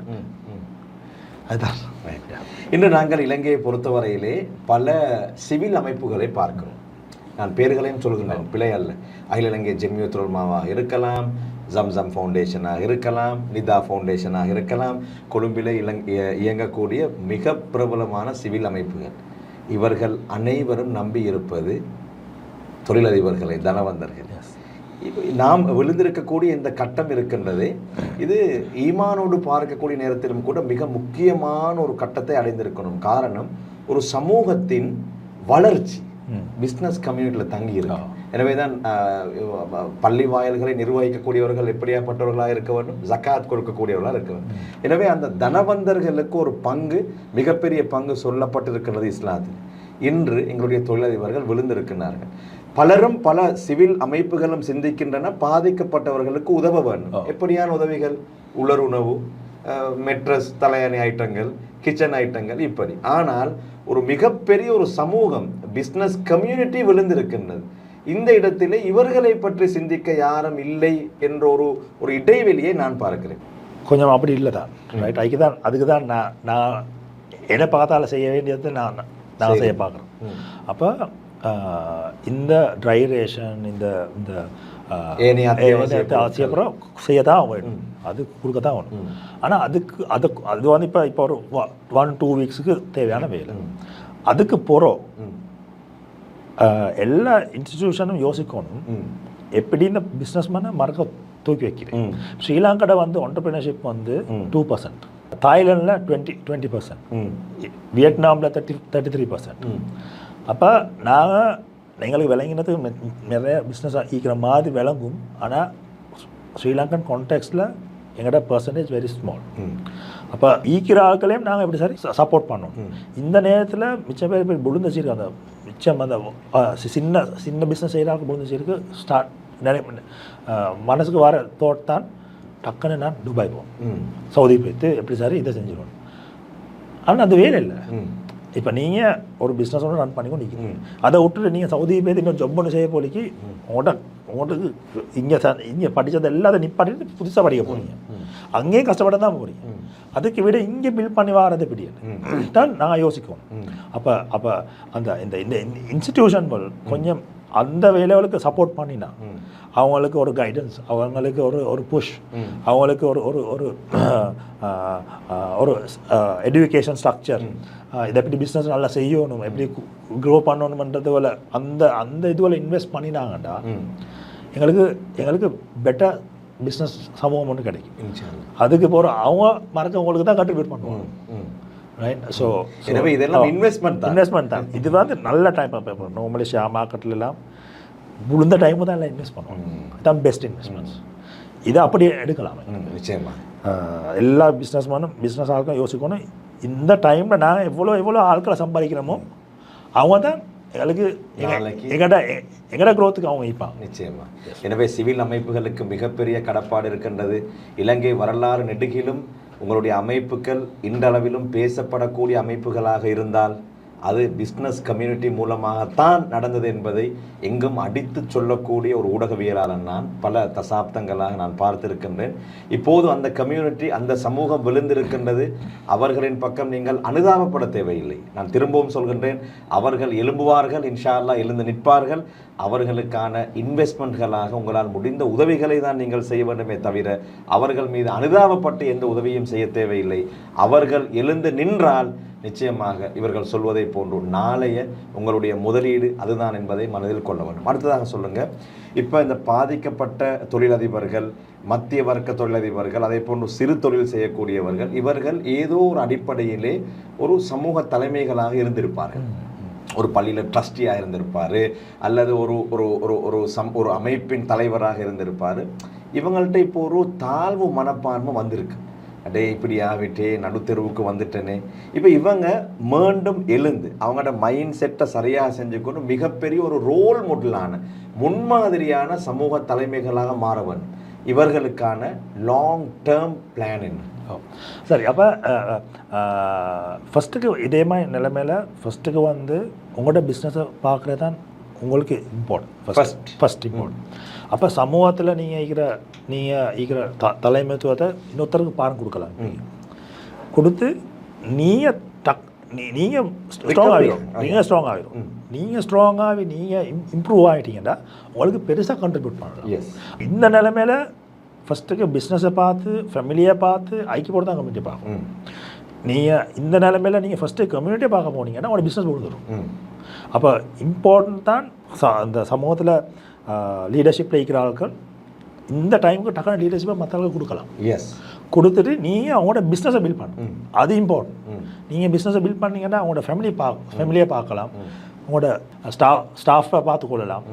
அதுதான் இன்று நாங்கள் இலங்கையை பொறுத்தவரையிலே பல சிவில் அமைப்புகளை பார்க்கிறோம். நான் பேர்களையும் சொல்கிறேன், பிழை அல்ல. அகில இலங்கை ஜெமியத்துல் உலமாவாக இருக்கலாம், ஜம்சம் ஃபவுண்டேஷனாக இருக்கலாம், நிதா ஃபவுண்டேஷனாக இருக்கலாம், கொழும்பில் இயங்கக்கூடிய மிக பிரபலமான சிவில் அமைப்புகள். இவர்கள் அனைவரும் நம்பி இருப்பது தொழிலதிபர்களை, தனவந்தர்கள். நாம் விழுந்திருக்கக்கூடிய இந்த கட்டம் இருக்கின்றது, இது ஈமானோடு பார்க்கக்கூடிய நேரத்திலும் கூட மிக முக்கியமான ஒரு கட்டத்தை அடைந்திருக்கணும். காரணம், ஒரு சமூகத்தின் வளர்ச்சி பிஸ்னஸ் கம்யூனிட்டியில் தங்கி இருக்கு. எனவே தான் பள்ளி வாயில்களை நிர்வகிக்கக்கூடியவர்கள் எப்படியாப்பட்டவர்களாக இருக்க வேண்டும், ஜக்காத் கொடுக்கக்கூடியவர்களாக இருக்க வேண்டும். எனவே அந்த தனவந்தர்களுக்கு ஒரு பங்கு, மிகப்பெரிய பங்கு சொல்லப்பட்டிருக்கிறது இஸ்லாத்தில். இன்று எங்களுடைய தொழிலதிபர்கள் விழுந்திருக்கிறார்கள். பலரும் பல சிவில் அமைப்புகளும் சிந்திக்கின்றன பாதிக்கப்பட்டவர்களுக்கு உதவ வேண்டும். எப்படியான உதவிகள்? உலர் உணவு, மெட்ரஸ், தலையணை ஐட்டங்கள், கிச்சன் ஐட்டங்கள், இப்படி. ஆனால் ஒரு மிகப்பெரிய ஒரு சமூகம், பிஸ்னஸ் கம்யூனிட்டி விழுந்திருக்கின்றது. இந்த இடத்திலே இவர்களை பற்றி சிந்திக்க யாரும் இல்லை என்ற ஒரு இடைவெளியை நான் பார்க்கிறேன். கொஞ்சம் அப்படி இல்லை தான், ரைட். அதுக்கு தான் நான் என்னை பார்த்தால செய்ய வேண்டியது நான் செய்ய பார்க்குறேன். அப்போ இந்த ட்ரை ரேஷன், இந்த அப்புறம் செய்ய தான் வேணும், அது கொடுக்க தான் வேணும். ஆனால் அது வந்து இப்போ ஒரு 1-2 வீக்ஸுக்கு தேவையான வேலை. அதுக்கு போகிறோம் எல்லா இன்ஸ்டிடியூஷனும் யோசிக்கணும் எப்படி இந்த பிஸ்னஸ் மேனை மறக்க தூக்கி வைக்கிறேன். ஸ்ரீலங்காட வந்து என்டர்பிரினர்ஷிப் வந்து 2%, தாய்லாண்டில் 20%, வியட்நாமில் 33%. அப்போ நாங்கள் எங்களுக்கு விளங்கினது நிறைய பிஸ்னஸ் ஈக்கிற மாதிரி விளங்கும். ஆனால் ஸ்ரீலங்கன் கான்டெக்ஸ்டில் எங்களோட பர்சன்டேஜ் வெரி ஸ்மால். அப்போ ஈக்கிற ஆட்களையும் நாங்கள் எப்படி சரி சப்போர்ட் பண்ணோம். இந்த நேரத்தில் மிச்சம் பேர் விழுந்துச்சிருக்கு, அந்த மிச்சம் அந்த சின்ன பிஸ்னஸ் செய்கிறாங்க விழுந்துச்சிருக்கு. ஸ்டார்ட் நிறைய மனசுக்கு வர தோட்தான் டக்குன்னு நான் துபாய் போவோம், சவுதி போய்த்து எப்படி சார் இதை செஞ்சிடுவோம். ஆனால் அது வேலை இல்லை. இப்போ நீங்கள் ஒரு பிஸ்னஸ் ஒன்று ரன் பண்ணி கொண்டு நிற்கிறீங்க, அதை விட்டுட்டு நீங்கள் சவுதி போய் இன்னொரு ஜப் ஒன்று செய்ய போலிக்கு உங்களுக்கு இங்கே படித்தது எல்லாத்தையும் நிப்பாட்டிட்டு புதுசாக படிக்க போகிறீங்க, அங்கேயும் கஷ்டப்பட தான் போகிறீங்க. அதுக்கு விட இங்கே பில்ட் பண்ணி வாரது பிடியாது தான் நான் யோசிக்கணும். அப்போ அந்த இந்த இன்ஸ்டிடியூஷன்கள் கொஞ்சம் அந்த வேலைகளுக்கு சப்போர்ட் பண்ணினா அவங்களுக்கு ஒரு கைடன்ஸ், அவங்களுக்கு ஒரு புஷ், அவங்களுக்கு ஒரு எஜுகேஷன் ஸ்ட்ரக்சர், இதை எப்படி பிஸ்னஸ் நல்லா செய்யணும், எப்படி க்ரோ பண்ணணுன்றது போல் அந்த இதுவில் இன்வெஸ்ட் பண்ணினாங்கண்டா எங்களுக்கு பெட்டர் பிஸ்னஸ் சமூகம் ஒன்று கிடைக்கும். அதுக்கு போகிற அவங்க மறக்கவங்களுக்கு தான் கண்ட்ரிபியூட் பண்ணுவாங்க, ரைட். ஸோ எனவே இதெல்லாம் இன்வெஸ்ட்மெண்ட் தான். இது வந்து நல்ல டைம். நார்மலி ஷேர் மார்க்கெட்லாம் விழுந்த டைமு தான் எல்லாம் இன்வெஸ்ட் பண்ணுவோம். இதுதான் பெஸ்ட் இன்வெஸ்ட்மெண்ட்ஸ். இதை அப்படியே எடுக்கலாம் நிச்சயமாக. எல்லா பிஸ்னஸ் ஆட்களும் யோசிக்கணும், இந்த டைமில் நாங்கள் எவ்வளோ ஆட்களை சம்பாதிக்கிறோமோ அவங்க தான் எங்களுக்கு எங்கட க்ரோத்துக்கு அவங்க வைப்பாங்க நிச்சயமாக. எனவே சிவில் அமைப்புகளுக்கு மிகப்பெரிய கடப்பாடு இருக்கின்றது. இலங்கை வரலாறு நெடுகிலும் உங்களுடைய அமைப்புகள் இன்றளவிலும் பேசப்படக்கூடிய அமைப்புகளாக இருந்தால் அது பிஸ்னஸ் கம்யூனிட்டி மூலமாகத்தான் நடந்தது என்பதை எங்கும் அடித்து சொல்லக்கூடிய ஒரு ஊடகவியலாளன் நான் பல தசாப்தங்களாக நான் பார்த்திருக்கின்றேன். இப்போது அந்த கம்யூனிட்டி, அந்த சமூகம் விழுந்திருக்கின்றது. அவர்களின் பக்கம் நீங்கள் அனுதாபப்பட தேவையில்லை. நான் திரும்பவும் சொல்கின்றேன், அவர்கள் எழும்புவார்கள், இன்ஷா அல்லாஹ் எழுந்து நிற்பார்கள். அவர்களுக்கான இன்வெஸ்ட்மெண்ட்களாக உங்களால் முடிந்த உதவிகளை தான் நீங்கள் செய்ய வேண்டுமே தவிர அவர்கள் மீது அனுதாபப்பட்டு எந்த உதவியும் செய்ய தேவையில்லை. அவர்கள் எழுந்து நின்றால் நிச்சயமாக இவர்கள் சொல்வதை போன்று நாளைய உங்களுடைய முதலீடு அதுதான் என்பதை மனதில் கொள்ள வேண்டும். அடுத்ததாக சொல்லுங்கள், இப்போ இந்த பாதிக்கப்பட்ட தொழிலதிபர்கள், மத்திய வர்க்க தொழிலதிபர்கள், அதே போன்று சிறு தொழில் செய்யக்கூடியவர்கள், இவர்கள் ஏதோ ஒரு அடிப்படையிலே ஒரு சமூக தலைமைகளாக இருந்திருப்பார்கள். ஒரு பள்ளியில் ட்ரஸ்டியாக இருந்திருப்பார், அல்லது ஒரு அமைப்பின் தலைவராக இருந்திருப்பார். இவங்கள்ட்ட இப்போ ஒரு தாழ்வு மனப்பான்மை வந்திருக்கு. அடே இப்படி ஆகிட்டே நடுத்தெருவுக்கு வந்துட்டேனே. இப்போ இவங்க மீண்டும் எழுந்து அவங்களோட மைண்ட் செட்டை சரியாக செஞ்சுக்கொண்டு மிகப்பெரிய ஒரு ரோல் மாடலான முன்மாதிரியான சமூக தலைமைகளாக மாற வேண்டும். இவர்களுக்கான லாங் டேர்ம் பிளான் என்ன? சரி, அப்போ ஃபஸ்ட்டுக்கு இதே மாதிரி நிலைமையில் ஃபஸ்ட்டுக்கு வந்து உங்களோட பிஸ்னஸை பார்க்குறது தான் உங்களுக்கு இம்பார்ட்டன்ட், ஃபஸ்ட் இம்பார்ட்டன்ட். அப்போ சமூகத்தில் நீங்கள் ஈக்கிற தலைமைத்துவத்தை இன்னொருத்தருக்கு பாடம் கொடுக்கலாம். கொடுத்து நீங்கள் ஸ்ட்ராங் ஆகிடும். நீங்கள் ஸ்ட்ராங்காகி நீங்கள் இம்ப்ரூவ் ஆகிட்டீங்கன்னா உங்களுக்கு பெருசாக கண்ட்ரிபியூட் பண்ணலாம். இந்த நிலைமையில் ஃபஸ்ட்டுக்கு பிஸ்னஸை பார்த்து, ஃபேமிலியை பார்த்து, ஐக்கியப்போட தான் கம்யூனிட்டி பார்க்கணும். நீங்கள் இந்த நிலைமையில் நீங்கள் ஃபஸ்ட்டு கம்யூனிட்டியை பார்க்க போனீங்கன்னா உங்களோட பிஸ்னஸ் விழுந்துடும். அப்போ இம்பார்ட்டன்ட் தான் அந்த சமூகத்தில் லீடர்ஷிப்பில் இருக்கிற ஆட்கள் இந்த டைமுக்கு டக்கான லீடர்ஷிப்பை மற்றவங்களுக்கு கொடுக்கலாம். கொடுத்துட்டு நீங்கள் அவங்களோட பிஸ்னஸை பில்ட் பண்ணணும், அது இம்பார்ட்டன்ட். நீங்கள் பிஸ்னஸை பில்ட் பண்ணிங்கன்னா அவங்களோட ஃபேமிலியை பார்க்கலாம், உங்களோட ஸ்டாஃபை பார்த்துக்கொள்ளலாம்.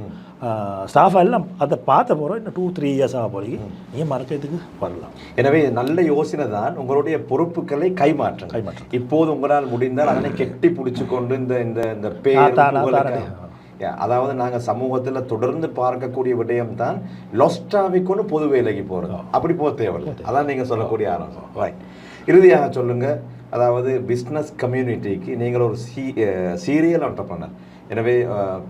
ஸ்டாஃப் எல்லாம் அதை பார்த்த போகிறோம். இன்னும் 2-3 இயர்ஸ் ஆக போய் நீங்கள் மறக்கிறதுக்கு வரலாம். எனவே நல்ல யோசனை தான் உங்களுடைய பொறுப்புகளை கைமாற்றம். இப்போது உங்களால் முடிந்தால் அதனை கெட்டி பிடிச்சி கொண்டு இந்த அதாவது நாங்கள் சமூகத்தில் தொடர்ந்து பார்க்கக்கூடிய விடயம் தான் லொஸ்டாவிக்கொண்டு பொது வேலைக்கு போகிறது. அப்படி போக தேவையில்லை. அதான் நீங்கள் சொல்லக்கூடிய ஆரம்பம். ரைட். இறுதியாக சொல்லுங்கள், அதாவது பிஸ்னஸ் கம்யூனிட்டிக்கு நீங்கள் ஒரு சீரியல் என்டர்பிரனர். எனவே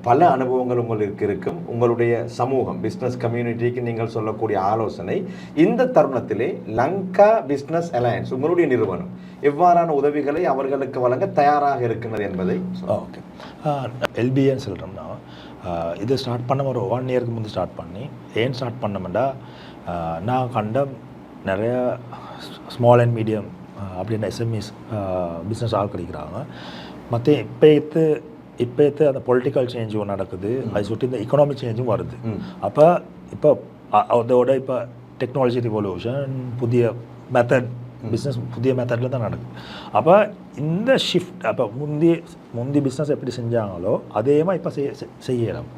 பல அனுபவங்கள் உங்களுக்கு இருக்கும். உங்களுடைய சமூகம் பிஸ்னஸ் கம்யூனிட்டிக்கு நீங்கள் சொல்லக்கூடிய ஆலோசனை இந்த தருணத்திலே லங்கா பிஸ்னஸ் அலையன்ஸ் உங்களுடைய நிறுவனம் எவ்வாறான உதவிகளை அவர்களுக்கு வழங்க தயாராக இருக்கின்றது என்பதை. ஓகே, எல்பிஎன்னு சொல்கிறோம்னா இது ஸ்டார்ட் பண்ண ஒரு 1 இயருக்கு முந்தைய ஸ்டார்ட் பண்ணி ஏன் ஸ்டார்ட் பண்ணோம்னா நான் கண்ட நிறைய ஸ்மால் அண்ட் மீடியம் அப்படின்ற எஸ்எம்இஸ் பிஸ்னஸ் ஆக்கிக்கிறாங்க. மற்ற இப்போ அந்த பொலிட்டிக்கல் சேஞ்சும் நடக்குது, அது சுற்றி இந்த எக்கனாமிக் சேஞ்சும் வருது. அப்போ அதோட இப்போ டெக்னாலஜி ரிவல்யூஷன், புதிய மெத்தட், பிஸ்னஸ் புதிய மெத்தடில் தான் நடக்குது. அப்போ இந்த ஷிஃப்ட் அப்போ முந்தி பிஸ்னஸ் எப்படி செஞ்சாங்களோ அதே மாதிரி இப்போ செய்யலாம்.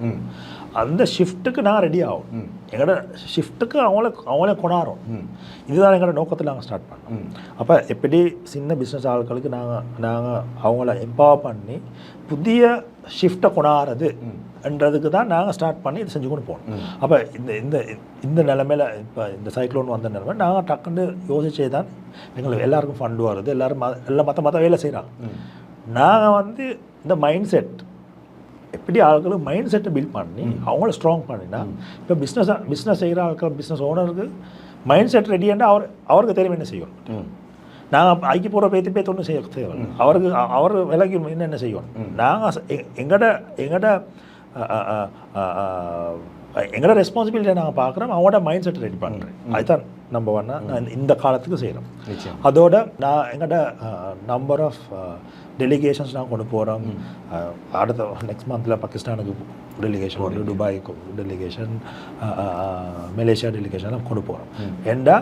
அந்த ஷிஃப்ட்டுக்கு நான் ரெடி ஆகும். எங்களோட ஷிஃப்ட்டுக்கு அவங்களே கொண்டாடுறோம். இதுதான் எங்களோட நோக்கத்தில் நாங்கள் ஸ்டார்ட் பண்ணோம். அப்போ எப்படி சின்ன பிஸ்னஸ் ஆட்களுக்கு நாங்கள் அவங்கள எம்பவர் பண்ணி புதிய ஷிஃப்ட்டை கொண்டாடுறது என்றதுக்கு தான் நாங்கள் ஸ்டார்ட் பண்ணி இது செஞ்சு கொண்டு போனோம். அப்போ இந்த நிலைமையில் இப்போ இந்த சைக்ளோன் வந்த நிலைமை நாங்கள் டக்குன்னு யோசிச்சே தான் எங்களுக்கு எல்லாருக்கும் ஃபண்டு வருது, எல்லோரும் எல்லாம் மற்ற வேலை செய்கிறாங்க. நாங்கள் இந்த மைண்ட் செட் எப்படி ஆட்களுக்கு மைண்ட் செட்டை பில்ட் பண்ணி அவங்கள ஸ்ட்ராங் பண்ணினா இப்போ பிஸ்னஸ் செய்கிற ஆட்கள் பிஸ்னஸ் ஓனருக்கு மைண்ட் செட் ரெடியாண்டா அவருக்கு தெரியும் என்ன செய்யணும். நாங்கள் ஐக்கி போகிற பேத்து ஒன்றும் செய்ய தேவை. அவர் விலகி என்ன செய்யணும். நாங்கள் எங்களோட ரெஸ்பான்சிபிலிட்டியை நாங்கள் பார்க்குறோம், அவங்களோட மைண்ட் செட் ரெடி பண்ணுறேன். அதுதான் நம்பர் 1 நான் இந்த காலத்துக்கு செய்கிறோம். அதோட நான் எங்கள்கிட்ட நம்பர் ஆஃப் டெலிகேஷன்ஸ் நான் கொண்டு போகிறோம். அடுத்த நெக்ஸ்ட் மந்தில் பாகிஸ்தானுக்கு டெலிகேஷன், துபாய்க்கு டெலிகேஷன், மலேசியா டெலிகேஷன்லாம் கொண்டு போகிறோம். ஏண்டா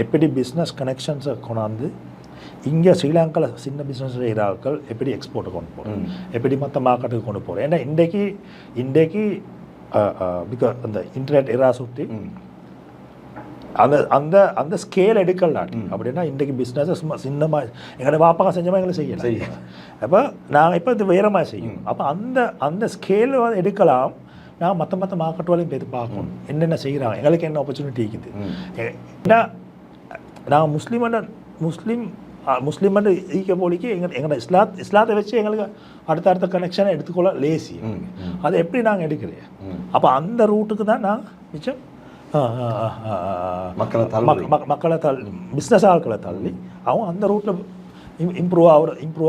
எப்படி பிஸ்னஸ் கனெக்ஷன்ஸை கொண்டாந்து இங்கே ஸ்ரீலங்காவில் சின்ன பிஸ்னஸ் செய்கிற ஆட்கள் எப்படி எக்ஸ்போர்ட்டை கொண்டு போகிறோம், எப்படி மற்ற மார்க்கெட்டுக்கு கொண்டு போகிறோம். ஏன்னா இன்றைக்கு பிகாஸ் அந்த இன்டர்நெட் எரா சுற்றி அந்த ஸ்கேல் எடுக்கலாட்டி அப்படின்னா இன்றைக்கு பிஸ்னஸை சும்மா சின்னமாக எங்களோட வாப்பாங்க செஞ்சமாக எங்களை செய்யலாம். அப்போ நாங்கள் இப்போ இது வேறு மாதிரி செய்யும். அப்போ அந்த ஸ்கேல் எடுக்கலாம். நான் மற்ற மார்க்கெட் வரையும் போய் பார்க்கணும் என்னென்ன செய்கிறாங்க, எங்களுக்கு என்ன ஆப்பர்ச்சுனிட்டி இருக்குது. ஏன்னா நாங்கள் முஸ்லீம் ஈக்க போலிக்கு எங்களோட இஸ்லாத்தை வச்சு எங்களுக்கு அடுத்த கனெக்ஷனை எடுத்துக்கொள்ள லேசி. அதை எப்படி நாங்கள் எடுக்கிறேன். அப்போ அந்த ரூட்டுக்கு தான் நாங்கள் மிச்சம் மக்களை பிஸ்னஸ் ஆட்களை தள்ளி அவங்க அந்த ரூட்டில் இம்ப்ரூவ்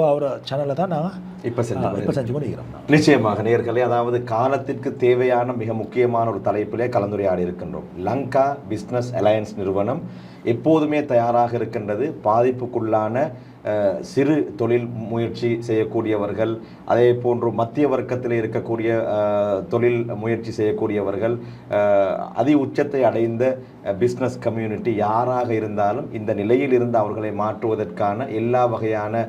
ஆகிற சேனலை தான் நாங்கள் இப்போ செஞ்சு கொண்டிருக்கிறோம். நிச்சயமாக நேயர்களே, அதாவது காலத்திற்கு தேவையான மிக முக்கியமான ஒரு தலைப்பிலே கலந்துரையாடி இருக்கின்றோம். லங்கா பிஸ்னஸ் அலையன்ஸ் நிறுவனம் எப்போதுமே தயாராக இருக்கின்றது. பாதிப்புக்குள்ளான சிறு தொழில் முயற்சி செய்யக்கூடியவர்கள், அதே போன்று மத்திய வர்க்கத்தில் இருக்கக்கூடிய தொழில் முயற்சி செய்யக்கூடியவர்கள், அதி உச்சத்தை அடைந்த பிஸ்னஸ் கம்யூனிட்டி யாராக இருந்தாலும் இந்த நிலையில் இருந்து அவர்களை மாற்றுவதற்கான எல்லா வகையான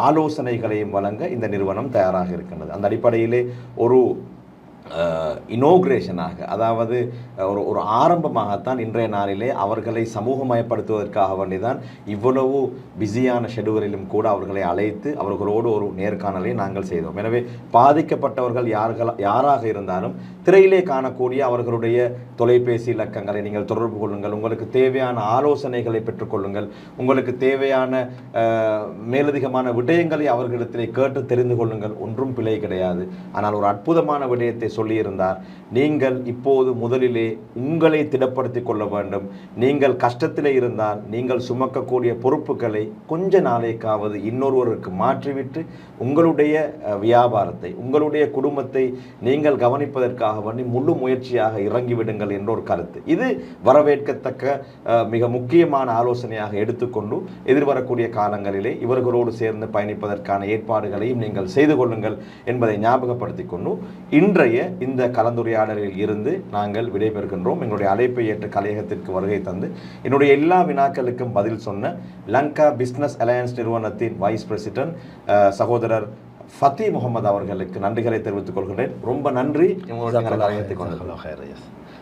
ஆலோசனைகளையும் வழங்க இந்த நிறுவனம் தயாராக இருக்கின்றது. அந்த அடிப்படையிலே ஒரு இனோக்ரேஷனாக, அதாவது ஒரு ஆரம்பமாகத்தான் இன்றைய நாளிலே அவர்களை சமூகமயப்படுத்துவதற்காக வேண்டிதான் இவ்வளவு பிஸியான ஷெடியூலிலும் கூட அவர்களை அழைத்து அவர்களோடு ஒரு நேர்காணலை நாங்கள் செய்தோம். எனவே பாதிக்கப்பட்டவர்கள் யாராக இருந்தாலும் திரையிலே காணக்கூடிய அவர்களுடைய தொலைபேசி இலக்கங்களை நீங்கள் தொடர்பு கொள்ளுங்கள். உங்களுக்கு தேவையான ஆலோசனைகளை பெற்றுக்கொள்ளுங்கள். உங்களுக்கு தேவையான மேலதிகமான விடயங்களை அவர்களிடத்திலே கேட்டு தெரிந்து கொள்ளுங்கள். ஒன்றும் பிழை கிடையாது. ஆனால் ஒரு அற்புதமான விடயத்தை சொல்லியிருந்தார். நீங்கள் இப்போது முதலிலே உங்களை திடப்படுத்திக் கொள்ள வேண்டும். நீங்கள் கஷ்டத்திலே இருந்தால் நீங்கள் சுமக்கக்கூடிய பொறுப்புகளை கொஞ்ச நாளைக்காவது இன்னொருவருக்கு மாற்றிவிட்டு உங்களுடைய வியாபாரத்தை, உங்களுடைய குடும்பத்தை நீங்கள் கவனிப்பதற்காக வேண்டி முழு முயற்சியாக இறங்கிவிடுங்கள் என்ற ஒரு கருத்து. இது வரவேற்கத்தக்க மிக முக்கியமான ஆலோசனையாக எடுத்துக்கொண்டு எதிர்வரக்கூடிய காலங்களிலே இவர்களோடு சேர்ந்து பயணிப்பதற்கான ஏற்பாடுகளையும் நீங்கள் செய்து கொள்ளுங்கள் என்பதை ஞாபகப்படுத்திக் கொண்டு இன்றைய இந்த கலந்துரையாடலில் இருந்து நாங்கள் விடைபெறுகின்றோம். எங்களுடைய அழைப்பை ஏற்று கலையகத்திற்கு வருகை தந்து என்னுடைய எல்லா வினாக்களுக்கும் பதில் சொன்ன லங்கா பிஸ்னஸ் அலையன்ஸ் நிறுவனத்தின் வைஸ் பிரசிடென்ட் சகோதரர் ஃபத்தி முகமது அவர்களுக்கு நன்றிகளை தெரிவித்துக் கொள்கிறேன். ரொம்ப நன்றி.